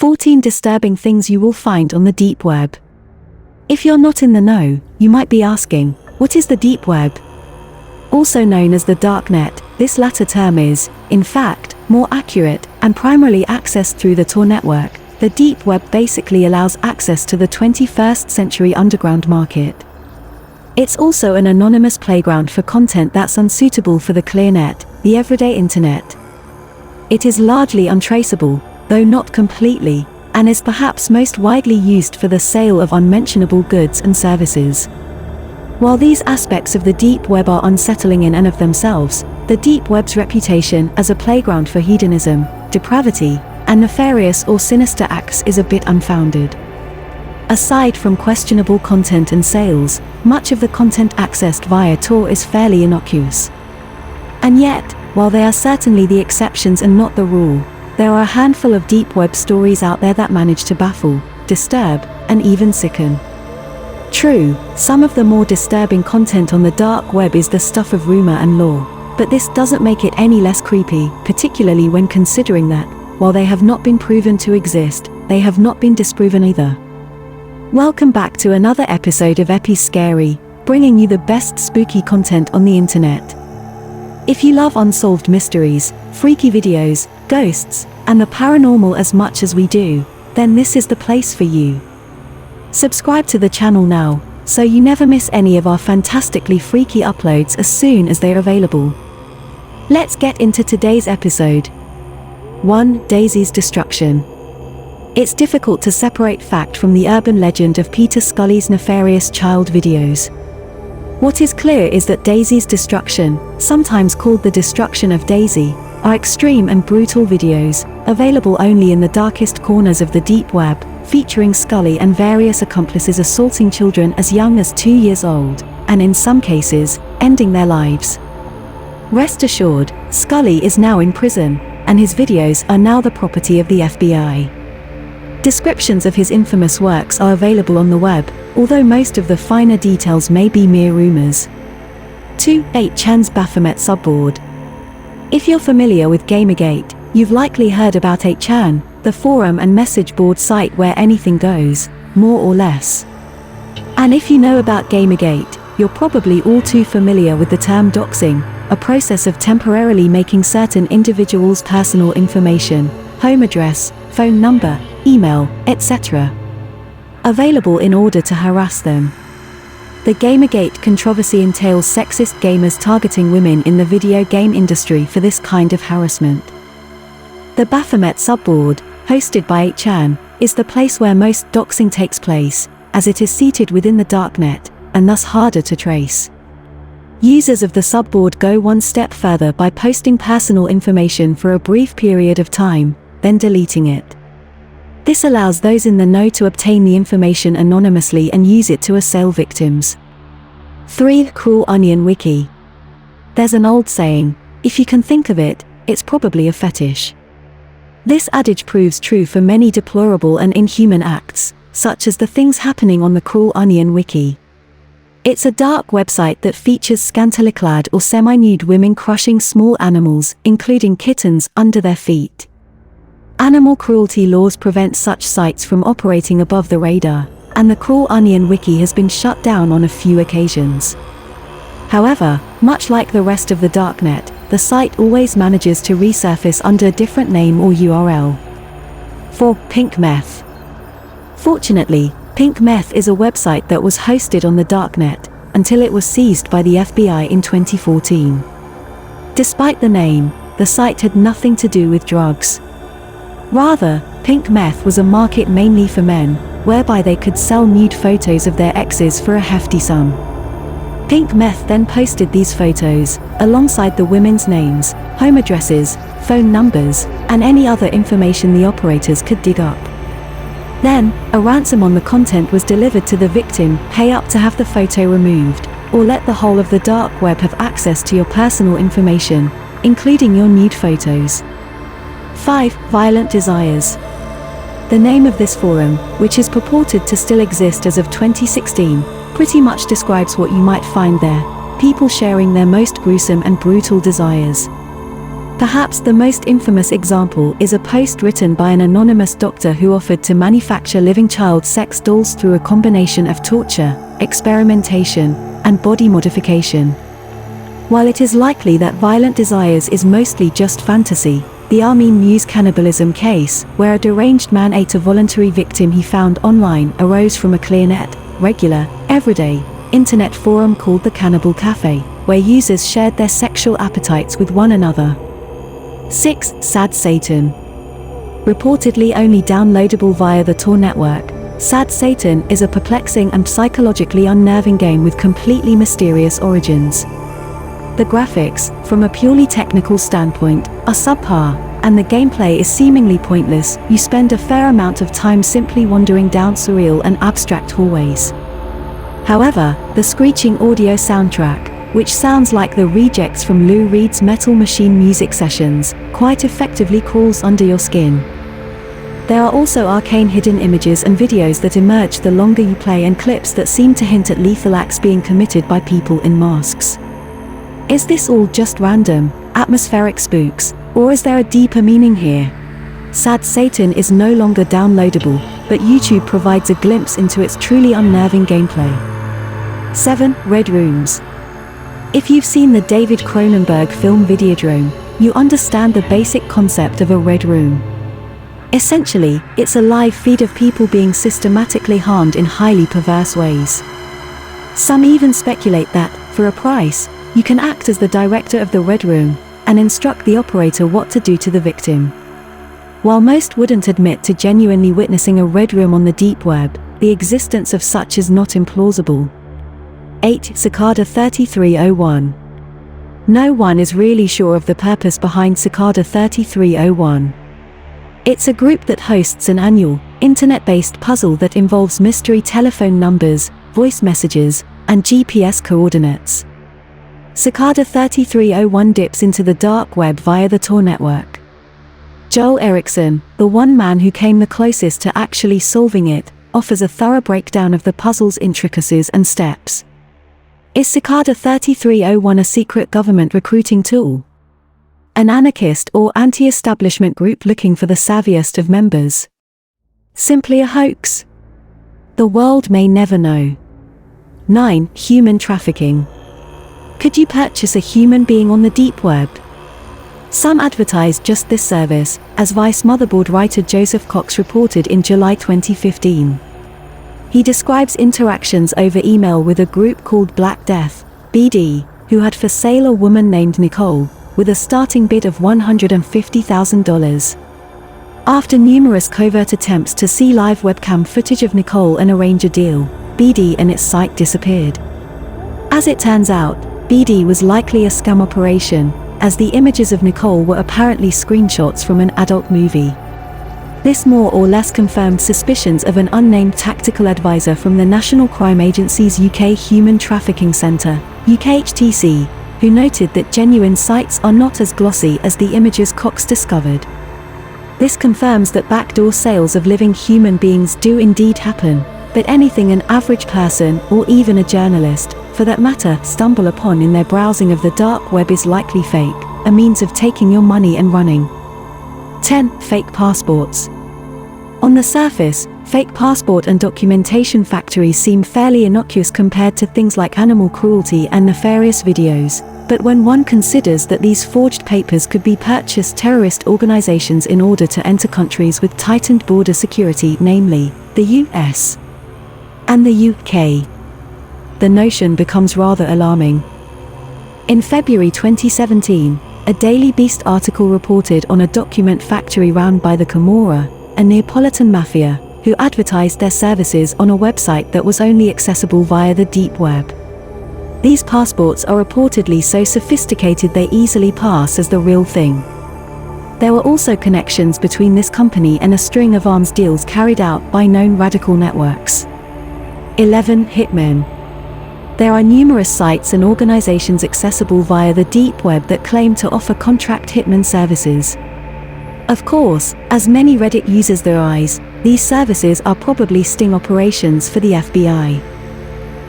14 disturbing things you will find on the deep web. If you're not in the know, you might be asking, what is the deep web? Also known as the darknet, this latter term is, in fact, more accurate, and primarily accessed through the Tor network. The deep web basically allows access to the 21st century underground market. It's also an anonymous playground for content that's unsuitable for the clearnet, the everyday internet. It is largely untraceable, though not completely, and is perhaps most widely used for the sale of unmentionable goods and services. While these aspects of the deep web are unsettling in and of themselves, the deep web's reputation as a playground for hedonism, depravity, and nefarious or sinister acts is a bit unfounded. Aside from questionable content and sales, much of the content accessed via Tor is fairly innocuous. And yet, while they are certainly the exceptions and not the rule, there are a handful of deep web stories out there that manage to baffle, disturb, and even sicken. True, some of the more disturbing content on the dark web is the stuff of rumor and lore, but this doesn't make it any less creepy, particularly when considering that, while they have not been proven to exist, they have not been disproven either. Welcome back to another episode of Epiz Scary, bringing you the best spooky content on the internet. If you love unsolved mysteries, freaky videos, ghosts, and the paranormal as much as we do, then this is the place for you. Subscribe to the channel now, so you never miss any of our fantastically freaky uploads as soon as they are available. Let's get into today's episode. 1. Daisy's destruction. It's difficult to separate fact from the urban legend of Peter Scully's nefarious child videos. What is clear is that Daisy's destruction, sometimes called the destruction of Daisy, are extreme and brutal videos, available only in the darkest corners of the deep web, featuring Scully and various accomplices assaulting children as young as 2 years old, and in some cases, ending their lives. Rest assured, Scully is now in prison, and his videos are now the property of the FBI. Descriptions of his infamous works are available on the web, although most of the finer details may be mere rumors. 2. 8chan's Baphomet subboard. If you're familiar with Gamergate, you've likely heard about 8chan, the forum and message board site where anything goes, more or less. And if you know about Gamergate, you're probably all too familiar with the term doxing, a process of temporarily making certain individuals' personal information, home address, phone number, email, etc., available in order to harass them. The Gamergate controversy entails sexist gamers targeting women in the video game industry for this kind of harassment. The Baphomet subboard, hosted by 8chan, is the place where most doxing takes place, as it is seated within the darknet, and thus harder to trace. Users of the subboard go one step further by posting personal information for a brief period of time, then deleting it. This allows those in the know to obtain the information anonymously and use it to assail victims. 3. Cruel Onion Wiki. There's an old saying, if you can think of it, it's probably a fetish. This adage proves true for many deplorable and inhuman acts, such as the things happening on the Cruel Onion Wiki. It's a dark website that features scantily clad or semi-nude women crushing small animals, including kittens, under their feet. Animal cruelty laws prevent such sites from operating above the radar, and the Cruel Onion Wiki has been shut down on a few occasions. However, much like the rest of the darknet, the site always manages to resurface under a different name or URL. 4. Pink Meth. Fortunately, Pink Meth is a website that was hosted on the darknet, until it was seized by the FBI in 2014. Despite the name, the site had nothing to do with drugs. Rather, Pink Meth was a market mainly for men, whereby they could sell nude photos of their exes for a hefty sum. Pink Meth then posted these photos, alongside the women's names, home addresses, phone numbers, and any other information the operators could dig up. Then, a ransom on the content was delivered to the victim: pay up to have the photo removed, or let the whole of the dark web have access to your personal information, including your nude photos. 5. Violent Desires. The name of this forum, which is purported to still exist as of 2016, pretty much describes what you might find there: people sharing their most gruesome and brutal desires. Perhaps the most infamous example is a post written by an anonymous doctor who offered to manufacture living child sex dolls through a combination of torture, experimentation, and body modification. While it is likely that violent desires is mostly just fantasy, the Armene News cannibalism case, where a deranged man ate a voluntary victim he found online, arose from a clearnet, regular, everyday, internet forum called the Cannibal Cafe, where users shared their sexual appetites with one another. 6. Sad Satan. Reportedly only downloadable via the Tor network, Sad Satan is a perplexing and psychologically unnerving game with completely mysterious origins. The graphics, from a purely technical standpoint, are subpar, and the gameplay is seemingly pointless. You spend a fair amount of time simply wandering down surreal and abstract hallways. However, the screeching audio soundtrack, which sounds like the rejects from Lou Reed's Metal Machine music sessions, quite effectively crawls under your skin. There are also arcane hidden images and videos that emerge the longer you play, and clips that seem to hint at lethal acts being committed by people in masks. Is this all just random, atmospheric spooks, or is there a deeper meaning here? Sad Satan is no longer downloadable, but YouTube provides a glimpse into its truly unnerving gameplay. 7. Red Rooms. If you've seen the David Cronenberg film Videodrome, you understand the basic concept of a red room. Essentially, it's a live feed of people being systematically harmed in highly perverse ways. Some even speculate that, for a price, you can act as the director of the red room, and instruct the operator what to do to the victim. While most wouldn't admit to genuinely witnessing a red room on the deep web, the existence of such is not implausible. 8. Cicada 3301. No one is really sure of the purpose behind Cicada 3301. It's a group that hosts an annual, internet-based puzzle that involves mystery telephone numbers, voice messages, and GPS coordinates. Cicada 3301 dips into the dark web via the Tor network. Joel Erickson, the one man who came the closest to actually solving it, offers a thorough breakdown of the puzzle's intricacies and steps. Is Cicada 3301 a secret government recruiting tool? An anarchist or anti-establishment group looking for the savviest of members? Simply a hoax? The world may never know. 9. Human trafficking. Could you purchase a human being on the deep web? Some advertise just this service, as Vice Motherboard writer Joseph Cox reported in July 2015. He describes interactions over email with a group called Black Death, BD, who had for sale a woman named Nicole, with a starting bid of $150,000. After numerous covert attempts to see live webcam footage of Nicole and arrange a deal, BD and its site disappeared. As it turns out, BD was likely a scam operation, as the images of Nicole were apparently screenshots from an adult movie. This more or less confirmed suspicions of an unnamed tactical advisor from the National Crime Agency's UK Human Trafficking Centre, UKHTC, who noted that genuine sites are not as glossy as the images Cox discovered. This confirms that backdoor sales of living human beings do indeed happen, but anything an average person, or even a journalist, for that matter, stumble upon in their browsing of the dark web is likely fake, a means of taking your money and running. 10. Fake passports. On the surface, fake passport and documentation factories seem fairly innocuous compared to things like animal cruelty and nefarious videos, but when one considers that these forged papers could be purchased terrorist organizations in order to enter countries with tightened border security, namely, the US and the UK, the notion becomes rather alarming. In February 2017, a Daily Beast article reported on a document factory run by the Camorra, a Neapolitan mafia, who advertised their services on a website that was only accessible via the deep web. These passports are reportedly so sophisticated they easily pass as the real thing. There were also connections between this company and a string of arms deals carried out by known radical networks. 11. Hitmen. There are numerous sites and organizations accessible via the deep web that claim to offer contract hitman services. Of course, as many Reddit users theorize, these services are probably sting operations for the FBI.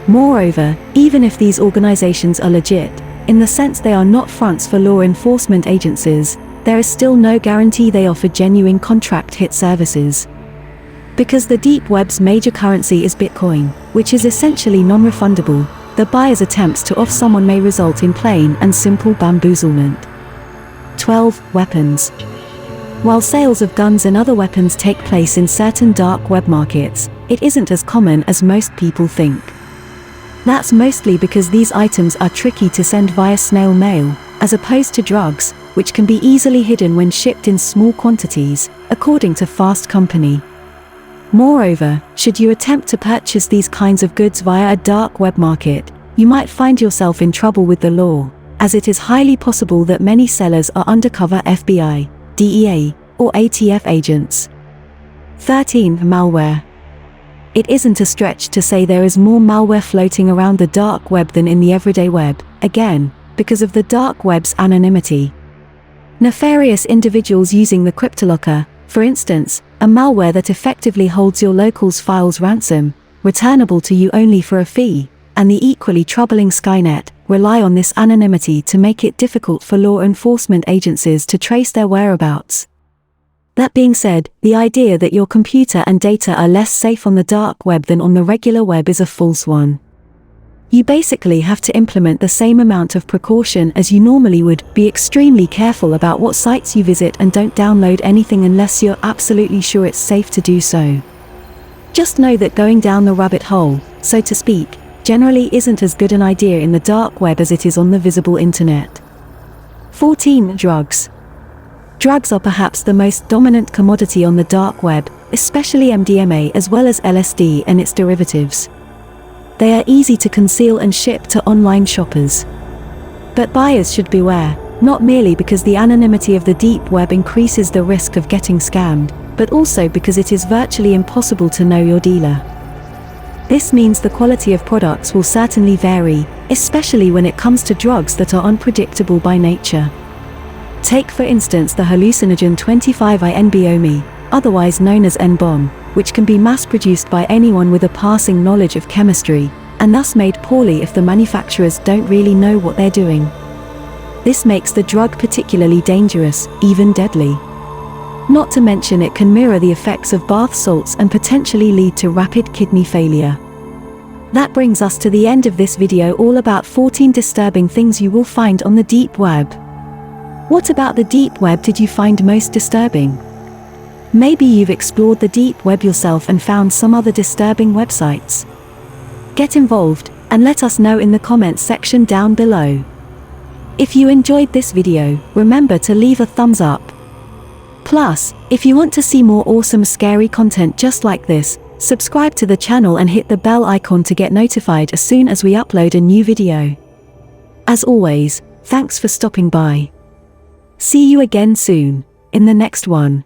Moreover, even if these organizations are legit, In the sense they are not fronts for law enforcement agencies, there is still no guarantee they offer genuine contract hit services. Because the deep web's major currency is Bitcoin, which is essentially non-refundable, the buyer's attempts to off someone may result in plain and simple bamboozlement. 12. Weapons. While sales of guns and other weapons take place in certain dark web markets, it isn't as common as most people think. That's mostly because these items are tricky to send via snail mail, as opposed to drugs, which can be easily hidden when shipped in small quantities, according to Fast Company. Moreover, should you attempt to purchase these kinds of goods via a dark web market, you might find yourself in trouble with the law, as it is highly possible that many sellers are undercover FBI, DEA, or ATF agents. 13. Malware. It isn't a stretch to say there is more malware floating around the dark web than in the everyday web, again, because of the dark web's anonymity. Nefarious individuals using the CryptoLocker, for instance, a malware that effectively holds your local's files ransom, returnable to you only for a fee, and the equally troubling Skynet, rely on this anonymity to make it difficult for law enforcement agencies to trace their whereabouts. That being said, the idea that your computer and data are less safe on the dark web than on the regular web is a false one. You basically have to implement the same amount of precaution as you normally would, be extremely careful about what sites you visit and don't download anything unless you're absolutely sure it's safe to do so. Just know that going down the rabbit hole, so to speak, generally isn't as good an idea in the dark web as it is on the visible internet. 14. Drugs. Drugs are perhaps the most dominant commodity on the dark web, especially MDMA as well as LSD and its derivatives. They are easy to conceal and ship to online shoppers. But buyers should beware, not merely because the anonymity of the deep web increases the risk of getting scammed, but also because it is virtually impossible to know your dealer. This means the quality of products will certainly vary, especially when it comes to drugs that are unpredictable by nature. Take for instance the hallucinogen 25-INBOMe, otherwise known as N-bomb, which can be mass-produced by anyone with a passing knowledge of chemistry, and thus made poorly if the manufacturers don't really know what they're doing. This makes the drug particularly dangerous, even deadly. Not to mention it can mirror the effects of bath salts and potentially lead to rapid kidney failure. That brings us to the end of this video all about 14 disturbing things you will find on the deep web. What about the deep web did you find most disturbing? Maybe you've explored the deep web yourself and found some other disturbing websites. Get involved, and let us know in the comments section down below. If you enjoyed this video, remember to leave a thumbs up. Plus, if you want to see more awesome scary content just like this, subscribe to the channel and hit the bell icon to get notified as soon as we upload a new video. As always, thanks for stopping by. See you again soon, in the next one.